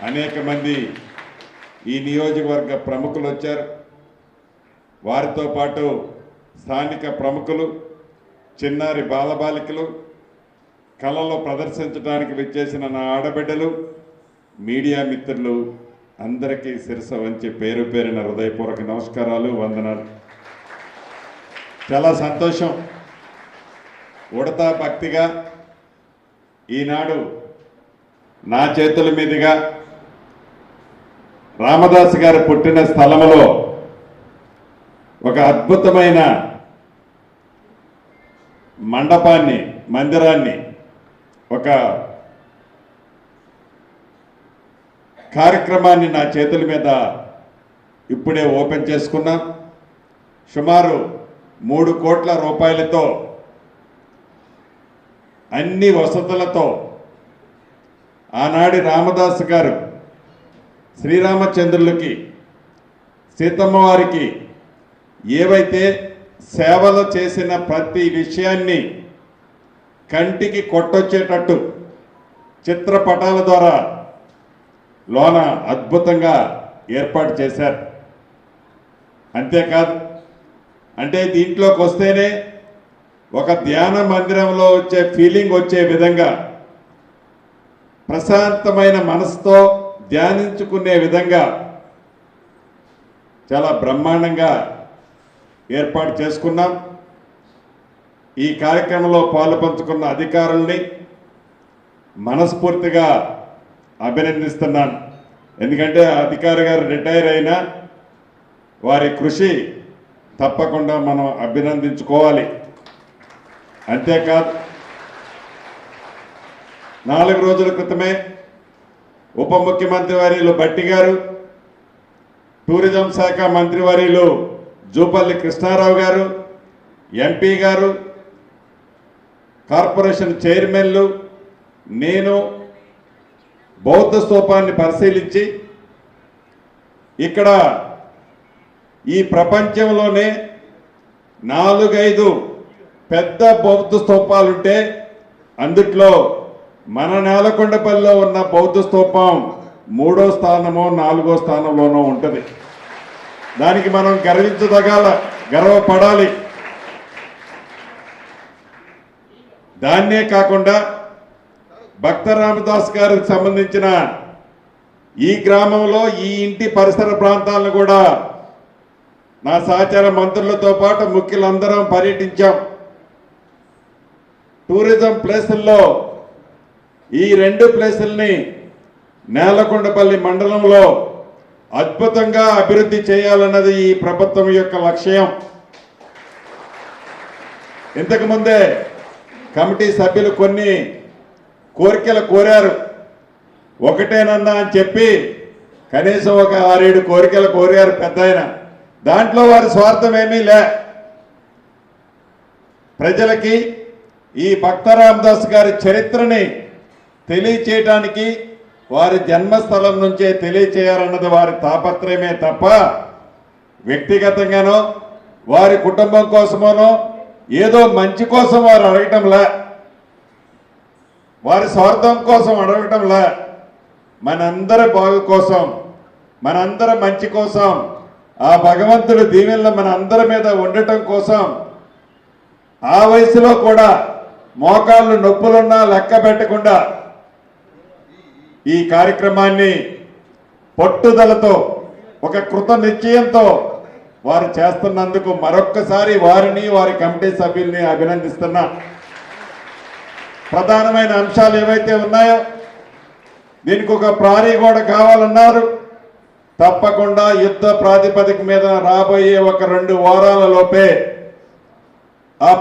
అనేక మంది ఈ నియోజకవర్గ ప్రముఖులు వచ్చారు. వారితో పాటు స్థానిక ప్రముఖులు, చిన్నారి బాలబాలికలు, కళలో ప్రదర్శించడానికి విచ్చేసిన నా ఆడబిడ్డలు, మీడియా మిత్రులు అందరికీ శిరస వంచి పేరు పేరిన హృదయపూర్వక నమస్కారాలు, వందనాలు. చాలా సంతోషం. ఉడతా భక్తిగా ఈనాడు నా చేతుల మీదుగా రామదాస్ గారు పుట్టిన స్థలంలో ఒక అద్భుతమైన మందిరాన్ని ఒక కార్యక్రమాన్ని నా చేతుల మీద ఇప్పుడే ఓపెన్ చేసుకున్నాం. సుమారు 3 కోట్ల రూపాయలతో అన్ని వసతులతో ఆనాడి రామదాస్ గారు శ్రీరామచంద్రులకి, సీతమ్మ వారికి ఏవైతే సేవలు చేసిన ప్రతి విషయాన్ని కంటికి కొట్టొచ్చేటట్టు చిత్రపటాల ద్వారా లోన అద్భుతంగా ఏర్పాటు చేశారు. అంతేకాదు, అంటే దీంట్లోకి వస్తేనే ఒక ధ్యాన మందిరంలో వచ్చే ఫీలింగ్ వచ్చే విధంగా, ప్రశాంతమైన మనసుతో ధ్యానించుకునే విధంగా చాలా బ్రహ్మాండంగా ఏర్పాటు చేసుకున్నాం. ఈ కార్యక్రమంలో పాలుపంచుకున్న అధికారుల్ని మనస్ఫూర్తిగా అభినందిస్తున్నాను. ఎందుకంటే అధికారి గారు రిటైర్ అయినా వారి కృషి తప్పకుండా మనం అభినందించుకోవాలి. అంతేకాదు, 4 రోజుల క్రితమే ఉప ముఖ్యమంత్రి వర్యులు భట్టి గారు, టూరిజం శాఖ మంత్రి వర్యులు జూపల్లి కృష్ణారావు గారు, ఎంపీ గారు, కార్పొరేషన్ చైర్మన్లు, నేను బౌద్ధ స్తూపాన్ని పరిశీలించి ఇక్కడ ఈ ప్రపంచంలోనే 4-5 పెద్ద బౌద్ధ స్తూపాలుంటే అందుట్లో మన నేలకొండపల్లిలో ఉన్న బౌద్ధ స్తూపం 3వ స్థానమో 4వ స్థానంలోనో ఉంటుంది. దానికి మనం గర్వపడాలి. దాన్నే కాకుండా భక్త రామదాస్ గారికి సంబంధించిన ఈ గ్రామంలో ఈ ఇంటి పరిసర ప్రాంతాలను కూడా నా సహచార మంత్రులతో పాటు ముఖ్యులందరం పర్యటించాం. టూరిజం ప్లేసుల్లో ఈ 2 ప్లేసుల్ని నేలకొండపల్లి మండలంలో అద్భుతంగా అభివృద్ధి చేయాలన్నది ఈ ప్రభుత్వం యొక్క లక్ష్యం. ఇంతకుముందే కమిటీ సభ్యులు కొన్ని కోరికలు కోరారు. ఒకటేనన్నా అని చెప్పి కనీసం ఒక 6-7 కోరికలు కోరారు పెద్దాయన. దాంట్లో వారి స్వార్థం ఏమీ లే. ప్రజలకి ఈ భక్త రామదాస్ గారి చరిత్రని తెలియచేయటానికి, వారి జన్మస్థలం నుంచే తెలియచేయాలన్నది వారి తాపత్రయమే తప్ప వ్యక్తిగతంగానో వారి కుటుంబం కోసమోనో ఏదో మంచి కోసం వారు అడగటంలా, వారి స్వార్థం కోసం అడగటంలా, మనందరి బాగు కోసం, మనందరి మంచి కోసం, ఆ భగవంతుడి దీవెనలు మన అందరి మీద ఉండటం కోసం ఆ వయసులో కూడా మోకాళ్ళు నొప్పులున్నా లెక్క పెట్టకుండా ఈ కార్యక్రమాన్ని పట్టుదలతో, ఒక కృత నిశ్చయంతో వారు చేస్తున్నందుకు మరొక్కసారి వారిని, వారి కమిటీ సభ్యుల్ని అభినందిస్తున్నా. ప్రధానమైన అంశాలు ఏవైతే ఉన్నాయో, దీనికి ఒక ప్రహరీ గోడ కావాలన్నారు. తప్పకుండా యుద్ధ ప్రాతిపదిక మీద రాబోయే ఒక 2 వారాల లోపే ఆ